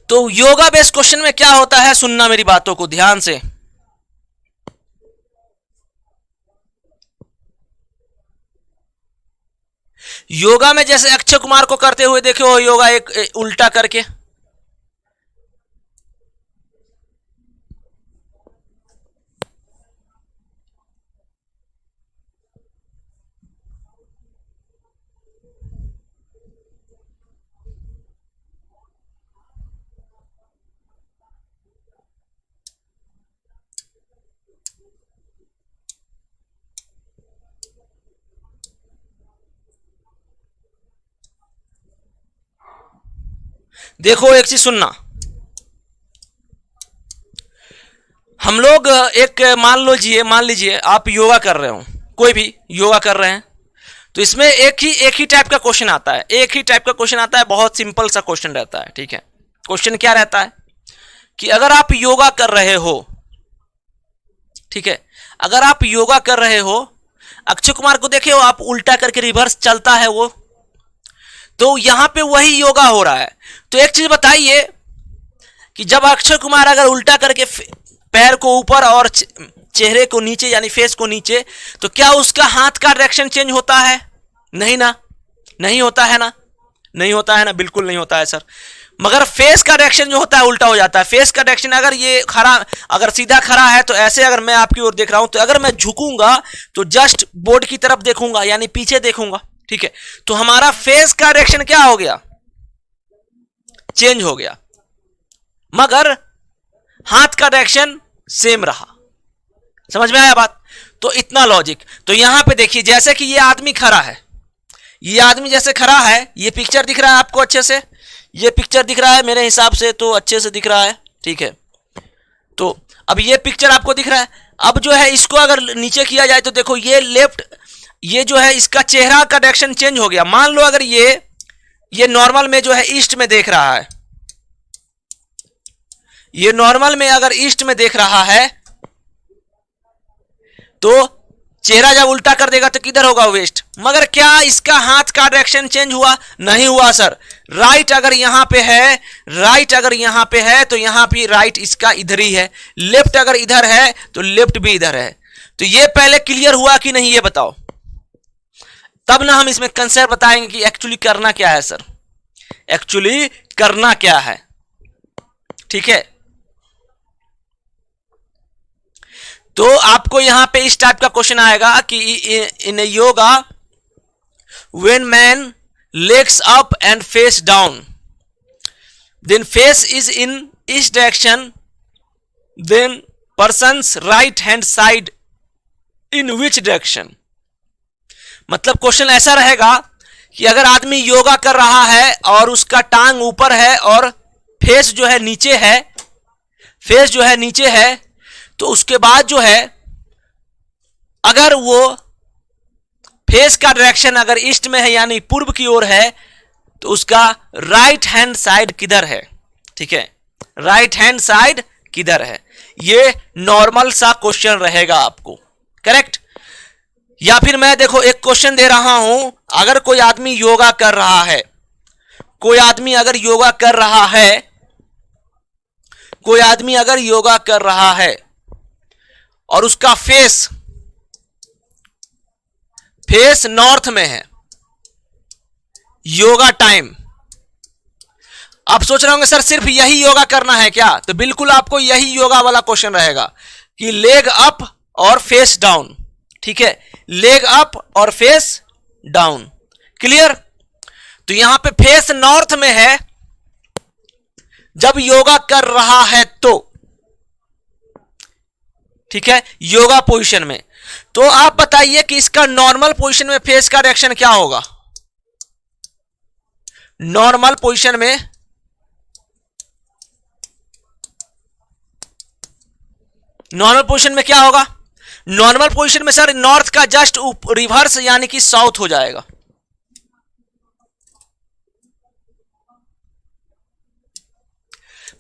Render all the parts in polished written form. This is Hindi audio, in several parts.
तो योगा बेस्ड क्वेश्चन में क्या होता है, सुनना मेरी बातों को ध्यान से। योगा में जैसे अक्षय कुमार को करते हुए देखो, योगा एक उल्टा करके, देखो एक चीज सुनना। हम लोग एक मान लीजिए आप योगा कर रहे हो, कोई भी योगा कर रहे हैं, तो इसमें एक ही टाइप का क्वेश्चन आता है, एक ही टाइप का क्वेश्चन आता है, बहुत सिंपल सा क्वेश्चन रहता है। ठीक है, क्वेश्चन क्या रहता है कि अगर आप योगा कर रहे हो, ठीक है, अगर आप योगा कर रहे हो, अक्षय कुमार को देखे हो आप, उल्टा करके रिवर्स चलता है वो, तो यहां पे वही योगा हो रहा है। तो एक चीज बताइए कि जब अक्षय कुमार अगर उल्टा करके पैर को ऊपर और चेहरे को नीचे यानी फेस को नीचे, तो क्या उसका हाथ का डायरेक्शन चेंज होता है? नहीं ना, नहीं होता है ना, नहीं होता है ना, बिल्कुल नहीं होता है सर। मगर फेस का डायरेक्शन जो होता है उल्टा हो जाता है। फेस का डायरेक्शन अगर ये खड़ा, अगर सीधा खड़ा है तो ऐसे, अगर मैं आपकी ओर देख रहा हूं तो अगर मैं झुकूंगा तो जस्ट बोर्ड की तरफ देखूंगा यानी पीछे देखूंगा। ठीक है, तो हमारा फेस का डायरेक्शन क्या हो गया, चेंज हो गया, मगर हाथ का डायरेक्शन सेम रहा। समझ में आया बात? तो इतना लॉजिक। तो यहां पे देखिए, जैसे कि ये आदमी खड़ा है, ये आदमी जैसे खड़ा है, ये पिक्चर दिख रहा है आपको अच्छे से, ये पिक्चर दिख रहा है मेरे हिसाब से तो अच्छे से दिख रहा है। ठीक है, तो अब ये पिक्चर आपको दिख रहा है। अब जो है इसको अगर नीचे किया जाए तो देखो ये लेफ्ट, ये जो है इसका चेहरा का डायरेक्शन चेंज हो गया। मान लो अगर ये नॉर्मल में जो है ईस्ट में देख रहा है, ये नॉर्मल में अगर ईस्ट में देख रहा है, तो चेहरा जब उल्टा कर देगा तो किधर होगा, वेस्ट। मगर क्या इसका हाथ का डायरेक्शन चेंज हुआ? नहीं हुआ सर। राइट अगर यहां पे है, राइट अगर यहां पे है तो यहां पे राइट इसका इधर ही है, लेफ्ट अगर इधर है तो लेफ्ट भी इधर है। तो ये पहले क्लियर हुआ कि नहीं, ये बताओ, तब ना हम इसमें कंसेप्ट बताएंगे कि एक्चुअली करना क्या है सर, एक्चुअली करना क्या है। ठीक है, तो आपको यहां पे इस टाइप का क्वेश्चन आएगा कि in yoga when man legs up and face down, then face is in each direction, then persons right hand side in which direction. मतलब क्वेश्चन ऐसा रहेगा कि अगर आदमी योगा कर रहा है और उसका टांग ऊपर है और फेस जो है नीचे है, फेस जो है नीचे है, तो उसके बाद जो है अगर वो फेस का डायरेक्शन अगर ईस्ट में है यानी पूर्व की ओर है, तो उसका राइट हैंड साइड किधर है। ठीक है, राइट हैंड साइड किधर है, ये नॉर्मल सा क्वेश्चन रहेगा आपको, करेक्ट। या फिर मैं देखो एक क्वेश्चन दे रहा हूं, अगर कोई आदमी योगा कर रहा है, कोई आदमी अगर योगा कर रहा है, कोई आदमी अगर योगा कर रहा है और उसका फेस नॉर्थ में है, योगा टाइम। आप सोच रहे होंगे सर सिर्फ यही योगा करना है क्या, तो बिल्कुल आपको यही योगा वाला क्वेश्चन रहेगा कि लेग अप और फेस डाउन। ठीक है, लेग अप और फेस डाउन, क्लियर। तो यहां पे फेस नॉर्थ में है जब योगा कर रहा है तो, ठीक है, योगा पोजीशन में। तो आप बताइए कि इसका नॉर्मल पोजीशन में फेस का डायरेक्शन क्या होगा, नॉर्मल पोजीशन में क्या होगा, नॉर्मल पोजीशन में सर नॉर्थ का जस्ट रिवर्स यानी कि साउथ हो जाएगा।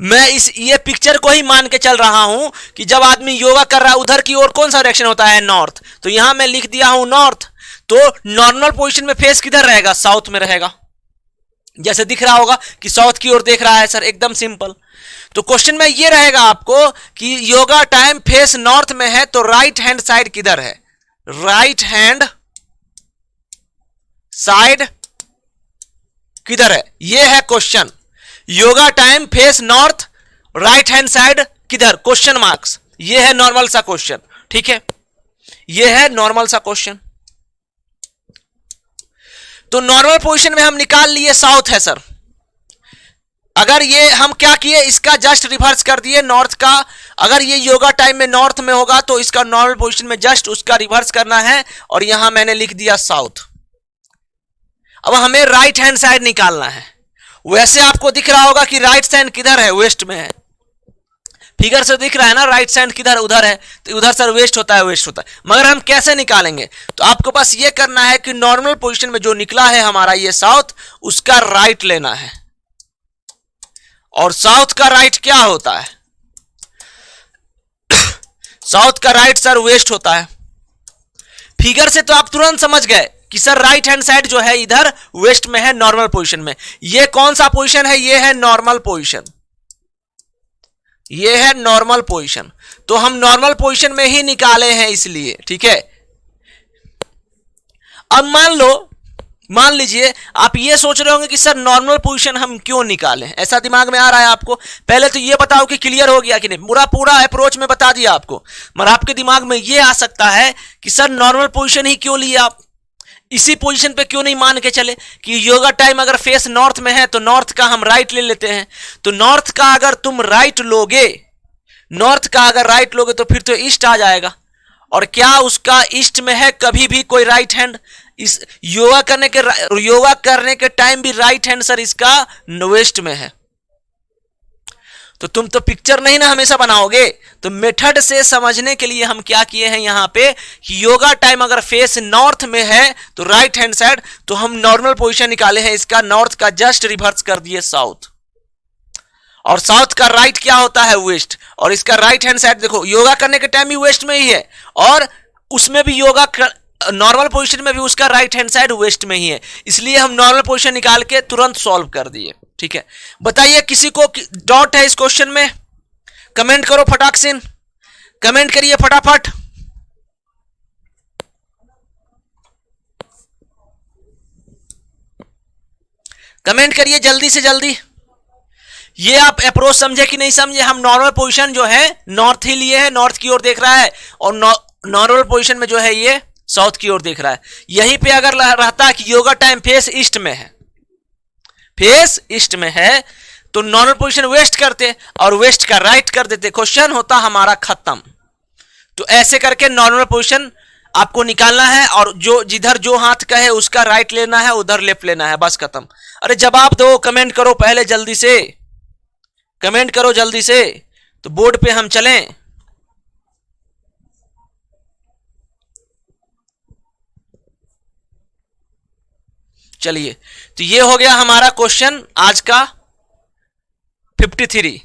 मैं ये पिक्चर को ही मान के चल रहा हूं कि जब आदमी योगा कर रहा है उधर की ओर कौन सा डायरेक्शन होता है, नॉर्थ। तो यहां मैं लिख दिया हूं नॉर्थ, तो नॉर्मल पोजीशन में फेस किधर रहेगा, साउथ में रहेगा। जैसे दिख रहा होगा कि साउथ की ओर देख रहा है सर, एकदम सिंपल। तो क्वेश्चन में ये रहेगा आपको कि योगा टाइम फेस नॉर्थ में है तो राइट हैंड साइड किधर है, राइट हैंड साइड किधर है, ये है question. Yoga time face north, right hand side किधर, क्वेश्चन मार्क्स। ये है नॉर्मल सा क्वेश्चन, ठीक है, ये है नॉर्मल सा क्वेश्चन। तो नॉर्मल पोजीशन में हम निकाल लिए साउथ है सर। अगर ये हम क्या किए, इसका जस्ट रिवर्स कर दिए नॉर्थ का। अगर ये योगा टाइम में नॉर्थ में होगा तो इसका नॉर्मल पोजीशन में जस्ट उसका रिवर्स करना है, और यहां मैंने लिख दिया साउथ। अब हमें राइट हैंड साइड निकालना है। वैसे आपको दिख रहा होगा कि राइट साइड किधर है, वेस्ट में है। फिगर से दिख रहा है ना राइट साइड किधर, उधर है, तो उधर सर वेस्ट होता है, वेस्ट होता है। मगर हम कैसे निकालेंगे, तो आपको बस ये करना है कि नॉर्मल पोजीशन में जो निकला है हमारा ये साउथ, उसका राइट लेना है। और साउथ का राइट क्या होता है, साउथ का राइट सर वेस्ट होता है। फिगर से तो आप तुरंत समझ गए कि सर राइट हैंड साइड जो है इधर वेस्ट में है, नॉर्मल पोजीशन में। ये कौन सा पोजीशन है, ये है नॉर्मल पोजीशन, ये है नॉर्मल पोजीशन। तो हम नॉर्मल पोजीशन में ही निकाले हैं इसलिए, ठीक है। अब मान लीजिए आप ये सोच रहे होंगे कि सर नॉर्मल पोजीशन हम क्यों निकालें, ऐसा दिमाग में आ रहा है आपको। पहले तो ये बताओ कि क्लियर हो गया कि नहीं, पूरा अप्रोच में बता दिया आपको। मगर आपके दिमाग में ये आ सकता है कि सर नॉर्मल पोजीशन ही क्यों लिए आप, इसी पोजीशन पे क्यों नहीं मान के चले कि योगा टाइम अगर फेस नॉर्थ में है तो नॉर्थ का हम राइट ले लेते हैं। तो नॉर्थ का अगर तुम राइट लोगे, नॉर्थ का अगर राइट लोगे तो फिर तो ईस्ट आ जाएगा। और क्या उसका ईस्ट में है कभी भी कोई राइट हैंड, इस योगा करने के टाइम भी राइट हैंड सर इसका वेस्ट में है। तो तुम तो पिक्चर नहीं ना हमेशा बनाओगे। तो मेथड से समझने के लिए हम क्या किए हैं यहां पे कि योगा टाइम अगर फेस नॉर्थ में है तो राइट हैंड साइड, तो हम नॉर्मल पोजीशन निकाले हैं इसका, नॉर्थ का जस्ट रिवर्स कर दिए साउथ। और साउथ का राइट क्या होता है, वेस्ट। और इसका राइट हैंड साइड देखो, योगा करने के टाइम भी वेस्ट में ही है, और उसमें भी योगा नॉर्मल पोजीशन में भी उसका राइट हैंड साइड वेस्ट में ही है। इसलिए हम नॉर्मल पोजीशन निकाल के तुरंत सॉल्व कर दिए, ठीक है। बताइए किसी को डाउट है इस क्वेश्चन में, कमेंट करो फटाक से, कमेंट करिए फटाफट। कमेंट करिए जल्दी से जल्दी। ये आप अप्रोच समझे कि नहीं समझे। हम नॉर्मल पोजीशन जो है नॉर्थ ही लिए है, नॉर्थ की ओर देख रहा है, और नॉर्मल पोजीशन में जो है ये साउथ की ओर देख रहा है। यहीं पे अगर रहता कि योगा टाइम फेस ईस्ट में है, फेस ईस्ट में है, तो नॉर्मल पोजीशन वेस्ट करते और वेस्ट का राइट कर देते, क्वेश्चन होता हमारा खत्म। तो ऐसे करके नॉर्मल पोजीशन आपको निकालना है, और जो जिधर जो हाथ का है उसका राइट लेना है, उधर लेफ्ट लेना है, बस खत्म। अरे जवाब दो, कमेंट करो पहले जल्दी से, कमेंट करो जल्दी से, तो बोर्ड पे हम चलें। चलिए, तो ये हो गया हमारा क्वेश्चन आज का 53।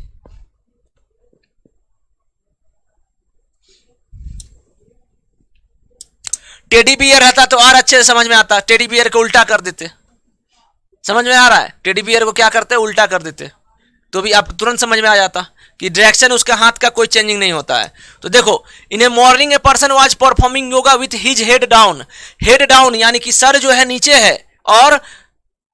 टेडी बियर रहता तो और अच्छे से समझ में आता, टेडी बियर को उल्टा कर देते। समझ में आ रहा है, टेडी बियर को क्या करते, उल्टा कर देते, तो भी आप तुरंत समझ में आ जाता कि डायरेक्शन उसका हाथ का कोई चेंजिंग नहीं होता है। तो देखो, in a morning a person was performing yoga with his head down. Head down यानी कि सर जो है नीचे है, और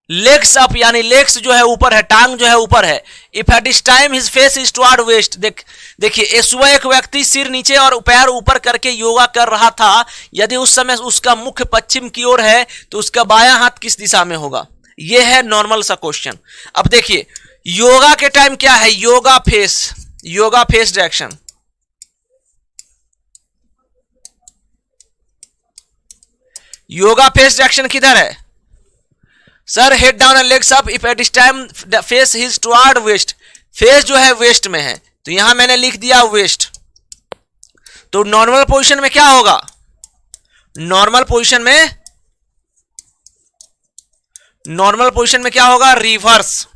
लेग्स अप यानी लेग्स जो है ऊपर है, टांग जो है ऊपर है। If at this time his face is toward west, देखिए सुबह एक व्यक्ति सिर नीचे और पैर ऊपर करके योगा कर रहा था। यदि उस समय उसका मुख पश्चिम की ओर है तो उसका बायां हाथ किस दिशा में होगा। यह है नॉर्मल सा क्वेश्चन। अब देखिए योगा के टाइम क्या है, yoga face direction. Yoga face direction किधर है sir, head down and legs up. If at this time face his toward west, face जो है वेस्ट में है, तो यहां मैंने लिख दिया वेस्ट। तो नॉर्मल पोजीशन में क्या होगा, नॉर्मल पोजीशन में क्या होगा, रिवर्स।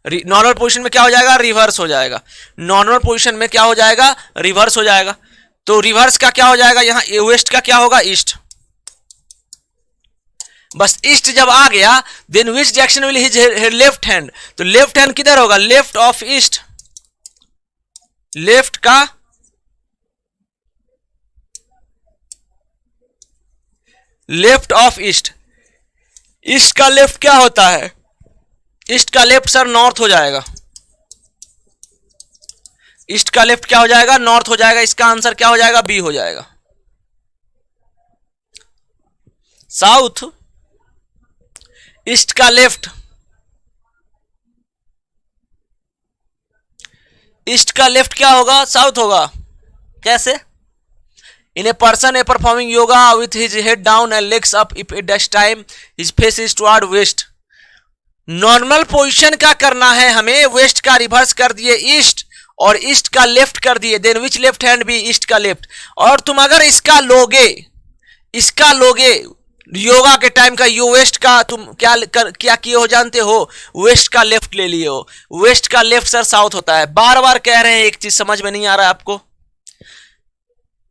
नॉर्मल पोजीशन में क्या हो जाएगा, रिवर्स हो जाएगा। नॉर्मल पोजीशन में क्या हो जाएगा, रिवर्स हो जाएगा। तो रिवर्स का क्या हो जाएगा, यहां वेस्ट का क्या होगा, ईस्ट। बस ईस्ट जब आ गया, then which direction will his left hand, तो लेफ्ट हैंड किधर होगा, लेफ्ट ऑफ ईस्ट, लेफ्ट का लेफ्ट ऑफ ईस्ट, ईस्ट का लेफ्ट क्या होता है, ईस्ट का लेफ्ट सर नॉर्थ हो जाएगा, ईस्ट का लेफ्ट क्या हो जाएगा, नॉर्थ हो जाएगा, इसका आंसर क्या हो जाएगा, बी हो जाएगा। साउथ, ईस्ट का लेफ्ट, ईस्ट का लेफ्ट क्या होगा, साउथ होगा। कैसे, in a person a performing yoga with his head down and legs up, if at that time his face is toward west, normal position का करना है हमें, वेस्ट का रिवर्स कर दिए ईस्ट और ईस्ट का लेफ्ट कर दिए, देन विच लेफ्ट हैंड भी ईस्ट का लेफ्ट। और तुम अगर इसका लोगे, इसका लोगे योगा के टाइम का, यू वेस्ट का तुम क्या किए हो जानते हो, वेस्ट का लेफ्ट ले लिए हो, वेस्ट का लेफ्ट सर साउथ होता है। बार बार कह रहे हैं, एक चीज समझ में नहीं आ रहा है आपको,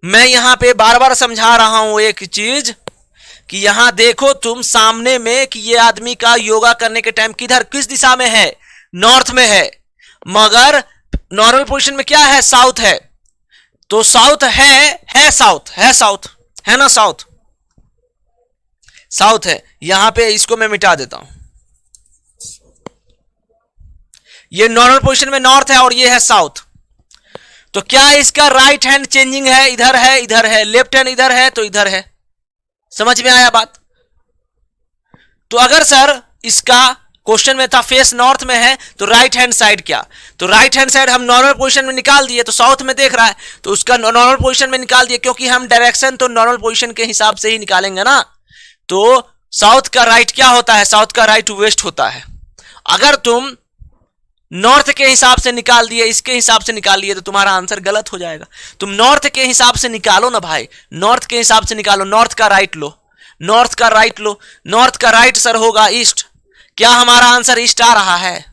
मैं यहां पे बार बार समझा रहा हूं एक चीज कि यहां देखो तुम सामने में कि ये आदमी का योगा करने के टाइम किधर, किस दिशा में है, नॉर्थ में है, मगर नॉर्मल पोजीशन में क्या है, साउथ है, तो साउथ है साउथ, है साउथ, है ना, साउथ साउथ है। यहां पे इसको मैं मिटा देता हूं, ये नॉर्मल पोजीशन में नॉर्थ है और ये है साउथ, तो क्या इसका राइट हैंड चेंजिंग है, इधर है, इधर है, लेफ्ट हैंड इधर है तो इधर है। समझ में आया बात। तो अगर सर इसका क्वेश्चन में था फेस नॉर्थ में है तो राइट हैंड साइड क्या, तो राइट हैंड साइड हम नॉर्मल पोजीशन में निकाल दिए, तो साउथ में देख रहा है तो उसका नॉर्मल पोजीशन में निकाल दिए, क्योंकि हम डायरेक्शन तो नॉर्मल पोजीशन के हिसाब से ही निकालेंगे ना। तो साउथ का राइट क्या होता है, साउथ का राइट वेस्ट होता है। अगर तुम नॉर्थ के हिसाब से निकाल दिए, इसके हिसाब से निकाल लिए, तो तुम्हारा आंसर गलत हो जाएगा। तुम नॉर्थ के हिसाब से निकालो ना भाई, नॉर्थ के हिसाब से निकालो, नॉर्थ का राइट लो, नॉर्थ का राइट लो, नॉर्थ का राइट सर होगा ईस्ट। क्या हमारा आंसर ईस्ट आ रहा है,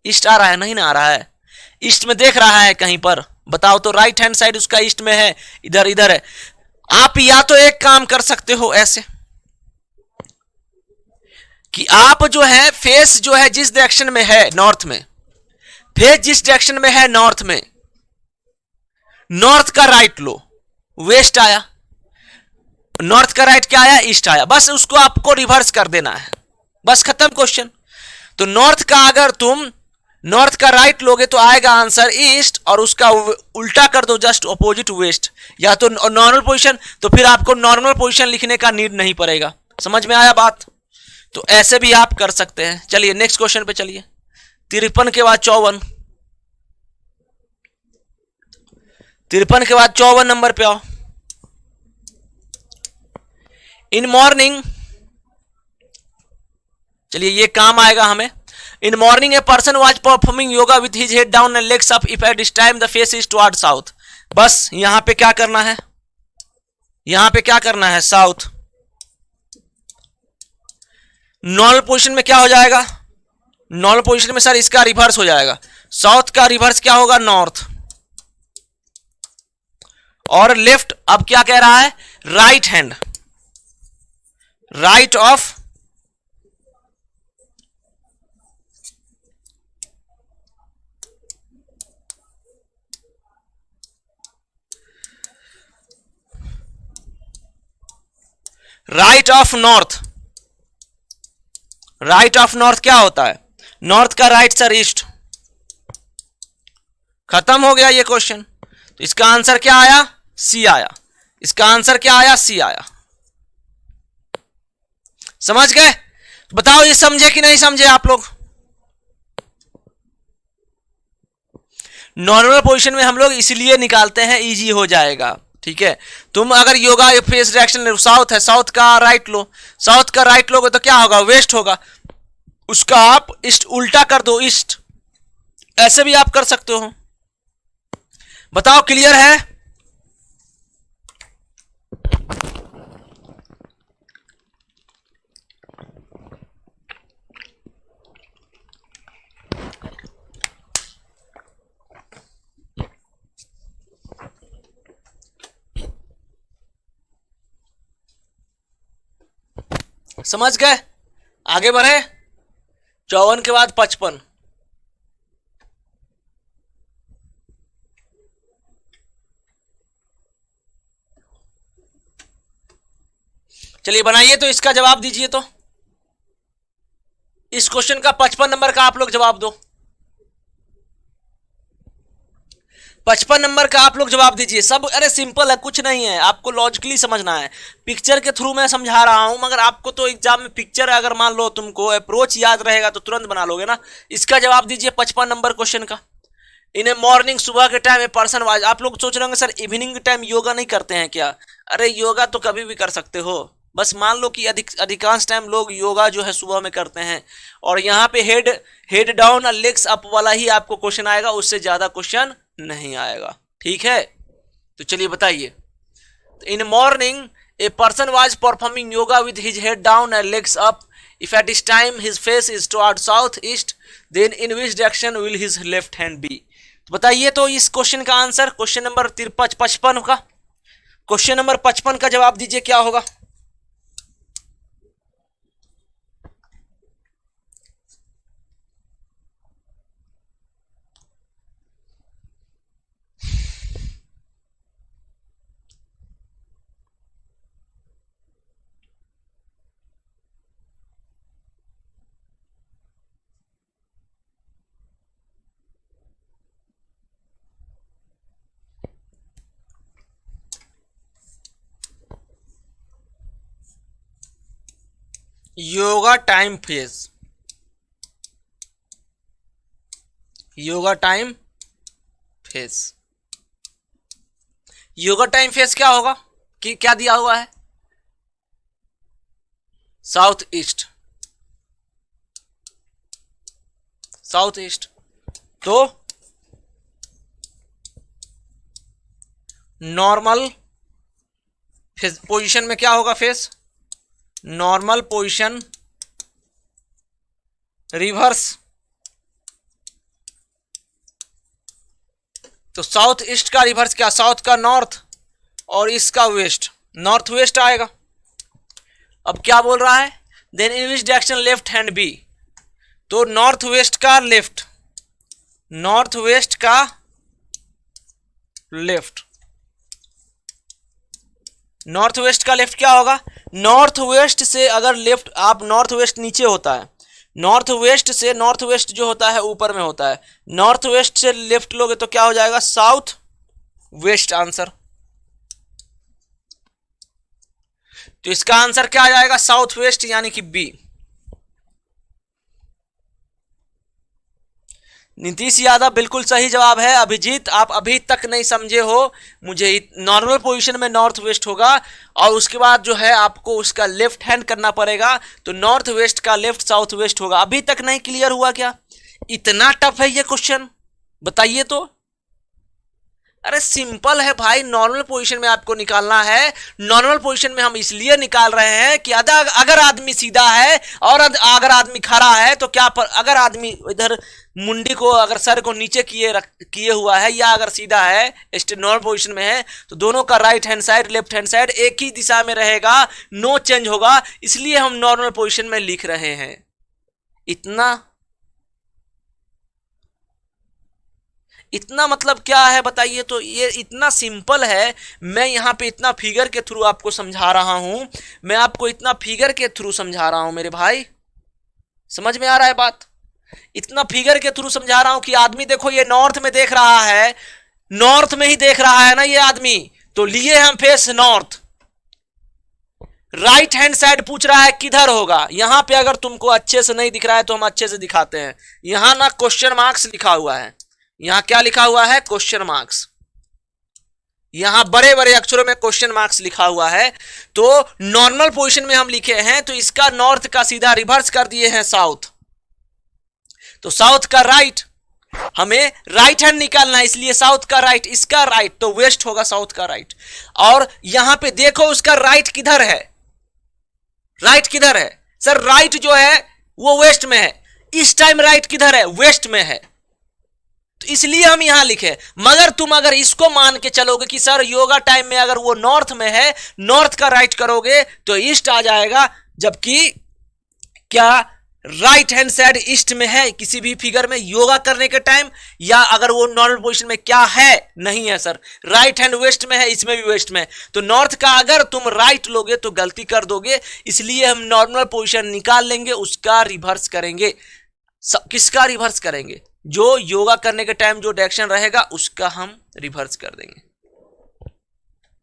ईस्ट आ रहा है, नहीं ना आ रहा है, ईस्ट में देख रहा है कहीं पर, बताओ तो राइट हैंड साइड उसका ईस्ट में है, इधर इधर है। आप या तो एक काम कर सकते हो ऐसे कि आप जो है फेस जो है जिस डायरेक्शन में है नॉर्थ में, फेस जिस डायरेक्शन में है नॉर्थ में, नॉर्थ का राइट लो, वेस्ट आया, नॉर्थ का राइट क्या आया, ईस्ट आया, बस उसको आपको रिवर्स कर देना है, बस खत्म क्वेश्चन। तो नॉर्थ का अगर तुम नॉर्थ का राइट लोगे तो आएगा आंसर ईस्ट, और उसका उल्टा कर दो जस्ट अपोजिट वेस्ट, या तो नॉर्मल पोजीशन, तो फिर आपको नॉर्मल पोजीशन लिखने का नीड नहीं पड़ेगा। समझ में आया बात। तो ऐसे भी आप कर सकते हैं। चलिए नेक्स्ट क्वेश्चन पे चलिए, 53 के बाद 54, 53 के बाद 54 नंबर पे आओ। इन मॉर्निंग, चलिए ये काम आएगा हमें। इन morning a person was performing yoga with his head down and legs up, if at this time the face is toward south. बस यहां पे क्या करना है, यहां पे क्या करना है, साउथ। नॉर्मल पोजीशन में क्या हो जाएगा, नॉर्मल पोजीशन में सर इसका रिवर्स हो जाएगा, साउथ का रिवर्स क्या होगा, नॉर्थ। और लेफ्ट अब क्या कह रहा है, right hand, right of right of north. Right of north क्या होता है, नॉर्थ का राइट सर ईस्ट। खत्म हो गया ये क्वेश्चन। तो इसका आंसर क्या आया, सी आया, इसका आंसर क्या आया, सी आया। समझ गए। बताओ ये समझे कि नहीं समझे आप लोग। नॉर्मल पोजीशन में हम लोग इसलिए निकालते हैं, इजी हो जाएगा, ठीक है। तुम अगर योगा फेस डायरेक्शन साउथ है, साउथ का राइट लो, साउथ का राइट लोगे तो क्या होगा, वेस्ट होगा, उसका आप ईस्ट उल्टा कर दो, ईस्ट। ऐसे भी आप कर सकते हो। बताओ क्लियर है। समझ गए? आगे बढ़े। 54 के बाद 55। चलिए बनाइए, तो इसका जवाब दीजिए। तो इस क्वेश्चन का 55 नंबर का आप लोग जवाब दो। 55 नंबर का आप लोग जवाब दीजिए सब। अरे सिंपल है, कुछ नहीं है, आपको लॉजिकली समझना है। पिक्चर के थ्रू मैं समझा रहा हूं, मगर आपको तो एग्जाम में पिक्चर अगर मान लो तुमको अप्रोच याद रहेगा तो तुरंत बना लोगे ना। इसका जवाब दीजिए 55 नंबर क्वेश्चन का। इन ए मॉर्निंग, सुबह के टाइम ए पर्सन वाज। आप लोग सोच रहे होंगे सर इवनिंग के टाइम योगा नहीं करते हैं क्या? अरे योगा तो कभी भी कर सकते हो, बस मान लो कि अधिकांश टाइम लोग योगा जो है सुबह में करते हैं। और यहाँ पे हेड डाउन और लेग्स अप वाला ही आपको क्वेश्चन आएगा, उससे ज्यादा क्वेश्चन नहीं आएगा। ठीक है, तो चलिए बताइए। In morning a person was performing yoga with his head down and legs up. If at this time his face is toward south east, then in which direction will his left hand be. तो बताइए तो इस क्वेश्चन का आंसर, क्वेश्चन नंबर 55 का, क्वेश्चन नंबर 55 का जवाब दीजिए क्या होगा। Yoga time phase, yoga time phase, yoga time phase क्या होगा कि क्या दिया हुआ है? South east, south east. तो नॉर्मल पोजीशन में क्या होगा? Face normal position reverse. तो साउथ ईस्ट का रिवर्स क्या? साउथ का नॉर्थ और ईस्ट का वेस्ट, नॉर्थ वेस्ट आएगा। अब क्या बोल रहा है? Then in which direction left hand be. तो नॉर्थ वेस्ट का लेफ्ट, नॉर्थ वेस्ट का लेफ्ट, नॉर्थ वेस्ट का लेफ्ट क्या होगा? नॉर्थ वेस्ट से अगर लेफ्ट, आप नॉर्थ वेस्ट नीचे होता है, नॉर्थ वेस्ट से, नॉर्थ वेस्ट जो होता है ऊपर में होता है, नॉर्थ वेस्ट से लेफ्ट लोगे तो क्या हो जाएगा? South west answer. तो इसका आंसर क्या आ जाएगा? साउथ वेस्ट, यानी कि बी। नीतीश यादव बिल्कुल सही जवाब है। अभिजीत आप अभी तक नहीं समझे हो, मुझे नॉर्मल पोजीशन में नॉर्थ वेस्ट होगा और उसके बाद जो है आपको उसका लेफ्ट हैंड करना पड़ेगा, तो नॉर्थ वेस्ट का लेफ्ट साउथ वेस्ट होगा। अभी तक नहीं क्लियर हुआ क्या? इतना टफ है ये क्वेश्चन, बताइए तो। अरे सिंपल है भाई, नॉर्मल पोजीशन में आपको निकालना है। नॉर्मल पोजीशन में हम इसलिए निकाल रहे हैं कि अगर आदमी सीधा है और अगर आदमी खड़ा है तो क्या पर, अगर आदमी इधर मुंडी को, अगर सर को नीचे किए हुआ है या अगर सीधा है, नॉर्मल पोजीशन में है, तो दोनों का right hand side left hand side एक ही दिशा में रहेगा, नो चेंज होगा। इसलिए हम नॉर्मल पोजीशन में लिख रहे हैं। इतना मतलब क्या है बताइए तो। ये इतना सिंपल है, मैं यहाँ पे इतना फिगर के थ्रू आपको समझा रहा हूं, मैं आपको इतना फिगर के थ्रू समझा रहा हूं मेरे भाई, समझ में आ रहा है बात? इतना फिगर के थ्रू समझा रहा हूं कि आदमी देखो ये नॉर्थ में देख रहा है, नॉर्थ में ही देख रहा है ना ये आदमी, तो लिए हम face north. Right hand side पूछ रहा है किधर होगा। यहां पे अगर तुमको अच्छे से नहीं दिख रहा है तो हम अच्छे से दिखाते हैं। यहां ना क्वेश्चन मार्क्स लिखा हुआ है, यहां क्या लिखा हुआ है? Question marks. यहां बड़े बड़े अक्षरों में क्वेश्चन मार्क्स लिखा हुआ है। तो नॉर्मल पोजीशन में हम लिखे हैं, तो इसका नॉर्थ का सीधा रिवर्स कर दिए हैं साउथ। तो साउथ का राइट, हमें राइट हैंड निकालना है, इसलिए साउथ का राइट, इसका राइट, तो वेस्ट होगा साउथ का राइट। और यहां पे देखो उसका राइट किधर है? राइट किधर है सर? राइट जो है वो वेस्ट में है। इस टाइम राइट किधर है? वेस्ट में है, तो इसलिए हम यहां लिखे। मगर तुम अगर इसको मान के चलोगे कि सर योगा टाइम में अगर वो नॉर्थ में है, नॉर्थ का राइट करोगे तो ईस्ट आ जाएगा, जबकि क्या राइट हैंड साइड ईस्ट में है किसी भी फिगर में योगा करने के टाइम, या अगर वो नॉर्मल पोजीशन में क्या है, नहीं है सर, राइट हैंड वेस्ट में है, इसमें भी वेस्ट में है। तो नॉर्थ का अगर तुम राइट लोगे तो गलती कर दोगे, इसलिए हम नॉर्मल पोजीशन निकाल लेंगे, उसका रिवर्स करेंगे। किसका रिवर्स करेंगे? जो योगा करने के टाइम जो डायरेक्शन रहेगा उसका हम रिवर्स कर देंगे।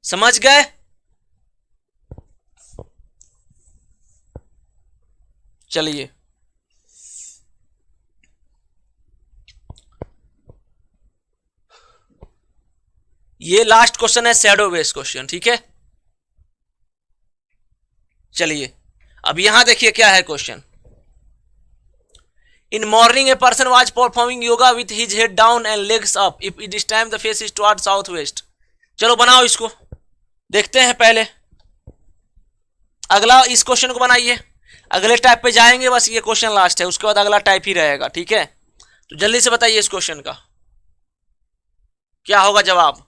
समझ गए? चलिए ये लास्ट क्वेश्चन है, शैडो बेस्ड क्वेश्चन, ठीक है। चलिए अब यहां देखिए क्या है question. In morning a person was performing yoga with his head down and legs up, if it is time the face is toward south west. चलो बनाओ इसको, देखते हैं पहले। अगला इस क्वेश्चन को बनाइए, अगले टाइप पे जाएंगे, बस ये क्वेश्चन लास्ट है, उसके बाद अगला टाइप ही रहेगा, ठीक है। तो जल्दी से बताइए इस क्वेश्चन का क्या होगा जवाब।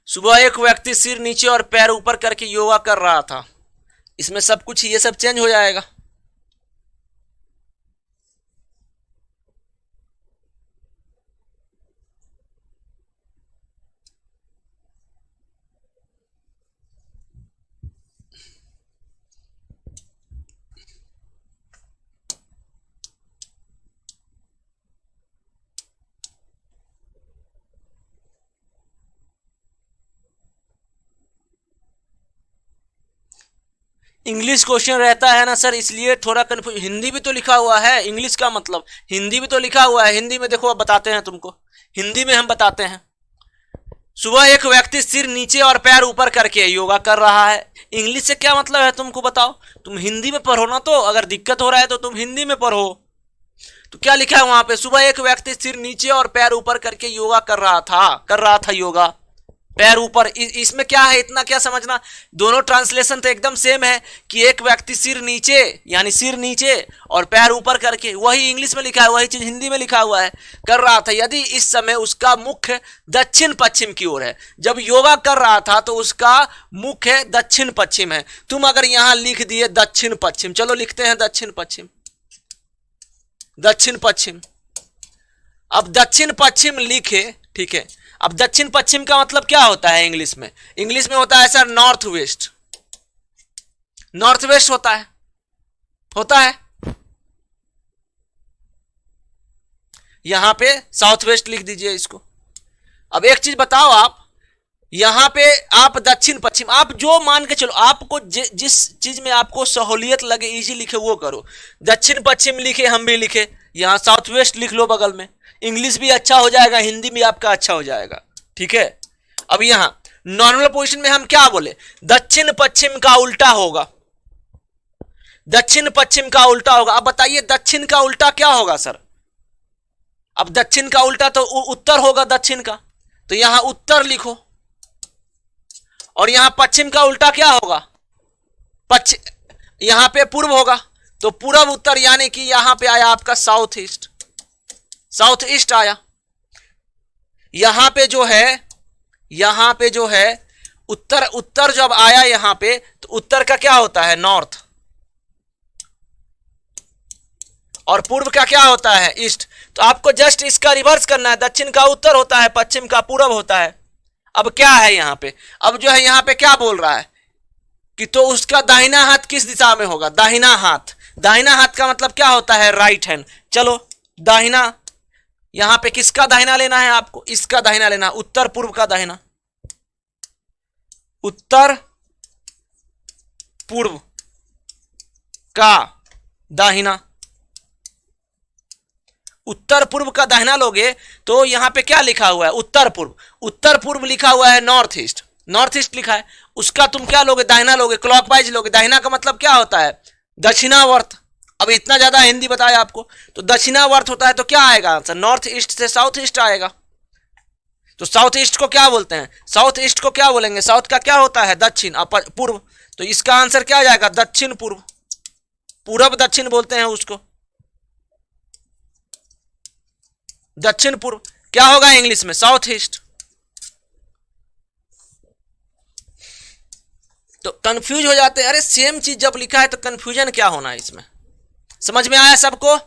सुबह एक व्यक्ति सिर नीचे और पैर ऊपर करके योगा कर रहा था। इसमें सब कुछ ये सब चेंज हो जाएगा। इंग्लिश क्वेश्चन रहता है ना सर, इसलिए थोड़ा कन्फ्यूज। हिंदी भी तो लिखा हुआ है, इंग्लिश का मतलब हिंदी भी तो लिखा हुआ है। हिंदी में देखो, अब बताते हैं तुमको, हिंदी में हम बताते हैं। सुबह एक व्यक्ति सिर नीचे और पैर ऊपर करके योगा कर रहा है। इंग्लिश से क्या मतलब है तुमको बताओ? तुम हिंदी में पढ़ो ना, तो अगर दिक्कत हो रहा है तो तुम हिंदी में पढ़ो। तो क्या लिखा है वहां पे? सुबह एक व्यक्ति सिर नीचे और पैर ऊपर करके योगा कर रहा था योगा, पैर ऊपर। इसमें क्या है, इतना क्या समझना, दोनों ट्रांसलेशन तो एकदम सेम है कि एक व्यक्ति सिर नीचे यानी सिर नीचे और पैर ऊपर करके, वही इंग्लिश में लिखा है, वही चीज हिंदी में लिखा हुआ है, कर रहा था। यदि इस समय उसका मुख्य दक्षिण पश्चिम की ओर है, जब योगा कर रहा था तो उसका मुख्य दक्षिण पश्चिम है। तुम अगर यहां लिख दिए दक्षिण पश्चिम, चलो लिखते हैं दक्षिण पश्चिम, दक्षिण पश्चिम। अब दक्षिण पश्चिम लिखे, ठीक है। अब दक्षिण पश्चिम का मतलब क्या होता है इंग्लिश में? इंग्लिश में होता है sir north west, north waste होता है। यहां पे साउथ वेस्ट लिख दीजिए इसको। अब एक चीज बताओ, आप यहां पे आप दक्षिण पश्चिम, आप जो मान के चलो, आपको जिस चीज में आपको सहूलियत लगे, इजी लिखे वो करो। दक्षिण पश्चिम लिखे, हम भी लिखे, यहां साउथ वेस्ट लिख लो बगल में। इंग्लिश भी अच्छा हो जाएगा, हिंदी भी आपका अच्छा हो जाएगा, ठीक है। अब यहां नॉर्मल पोजीशन में हम क्या बोले? दक्षिण पश्चिम का उल्टा होगा, दक्षिण पश्चिम का उल्टा होगा। अब बताइए दक्षिण का उल्टा क्या होगा सर? अब दक्षिण का उल्टा तो उत्तर होगा दक्षिण का, तो यहां उत्तर लिखो। और यहां पश्चिम का उल्टा क्या होगा? पश्चिम, यहां पे पूर्व होगा, तो पूर्व उत्तर, यानी कि यहां पे आया आपका साउथ ईस्ट, साउथ ईस्ट आया। यहां पे जो है उत्तर, उत्तर जब आया यहां पे, तो उत्तर का क्या होता है? नॉर्थ। और पूर्व का क्या होता है? ईस्ट। तो आपको जस्ट इसका रिवर्स करना है, दक्षिण का उत्तर होता है, पश्चिम का पूर्व होता है। अब क्या है यहां पे? अब जो है यहां पे क्या बोल रहा है कि तो उसका दाहिना हाथ किस दिशा में होगा? दाहिना हाथ। दाहिना हाथ का मतलब क्या होता है? Right hand. चलो दाहिना, यहां पे किसका दाहिना लेना है आपको? इसका दाहिना लेना, उत्तर पूर्व का दाहिना, उत्तर पूर्व का दाहिना। उत्तर पूर्व का दाहिना लोगे तो यहां पे क्या लिखा हुआ है? उत्तर पूर्व। उत्तर पूर्व लिखा हुआ है नॉर्थ ईस्ट, नॉर्थ ईस्ट लिखा है, उसका तुम क्या लोगे? दाहिना लोगे, क्लॉकवाइज लोगे। दाहिना का मतलब क्या होता है? दक्षिणावर्त। अब इतना ज्यादा हिंदी बताया आपको, तो दक्षिणावर्त होता है, तो क्या आएगा आंसर? नॉर्थ ईस्ट से साउथ ईस्ट आएगा। तो साउथ ईस्ट को क्या बोलते हैं? साउथ ईस्ट को क्या बोलेंगे? साउथ का क्या होता है? दक्षिण। पूर्व, तो इसका आंसर क्या आ जाएगा? दक्षिण पूर्व। पूरब दक्षिण बोलते हैं उसको, दक्षिण पूर्व। क्या होगा इंग्लिश में? South east. तो कंफ्यूज हो जाते हैं, अरे सेम चीज जब लिखा है तो कंफ्यूजन क्या होना है इसमें? समझ में आया सबको?